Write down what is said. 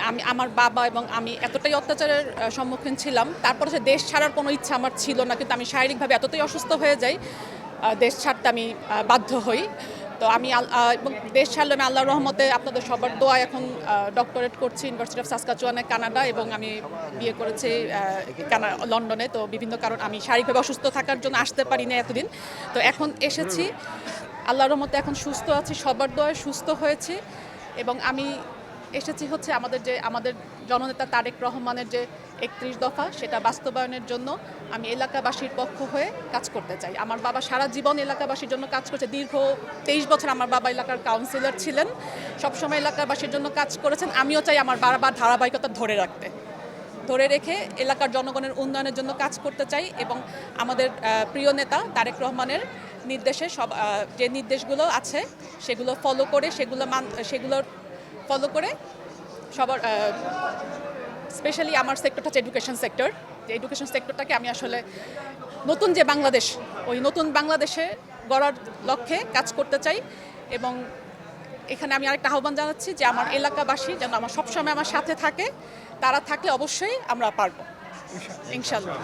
আমি আমার বাবা এবং আমি এতটাই অত্যাচারের সম্মুখীন ছিলাম, তারপরে সে দেশ ছাড়ার কোনো ইচ্ছা আমার ছিল না, কিন্তু আমি শারীরিকভাবে এতটাই অসুস্থ হয়ে যাই, দেশ ছাড়তে আমি বাধ্য হই। তো আমি এবং দেশ ছাড়লে আমি আল্লাহর রহমতে আপনাদের সবার দোয়া এখন ডক্টরেট করছি ইউনিভার্সিটি অফ সাসকাচুয়ানে, কানাডা, এবং আমি বিয়ে করেছি লন্ডনে। তো বিভিন্ন কারণ আমি শারীরিকভাবে অসুস্থ থাকার জন্য আসতে পারি না এতদিন। তো এখন এসেছি, আল্লাহর রহমতে এখন সুস্থ আছি, সবার দোয়ায় সুস্থ হয়েছি। এবং আমি এসেছি হচ্ছে আমাদের জননেতা তারেক রহমানের যে ৩১ দফা, সেটা বাস্তবায়নের জন্য আমি এলাকাবাসীর পক্ষ হয়ে কাজ করতে চাই। আমার বাবা সারা জীবন এলাকাবাসীর জন্য কাজ করছে, দীর্ঘ ২৩ বছর আমার বাবা এলাকার কাউন্সিলর ছিলেন, সবসময় এলাকাবাসীর জন্য কাজ করেছেন। আমিও চাই আমার বাবার ধারাবাহিকতা ধরে রেখে এলাকার জনগণের উন্নয়নের জন্য কাজ করতে চাই। এবং আমাদের প্রিয় নেতা তারেক রহমানের নির্দেশে যে নির্দেশগুলো আছে সেগুলো ফলো করে সবার, স্পেশালি আমার সেক্টরটা হচ্ছে এডুকেশন সেক্টর। যে এডুকেশন সেক্টরটাকে আমি আসলে নতুন যে বাংলাদেশ, ওই নতুন বাংলাদেশে গড়ার লক্ষ্যে কাজ করতে চাই। এবং এখানে আমি আরেকটা আহ্বান জানাচ্ছি যে আমার এলাকাবাসী যেন আমার সবসময় আমার সাথে থাকে, তারা থাকলে অবশ্যই আমরা পারবো ইনশাল্লাহ।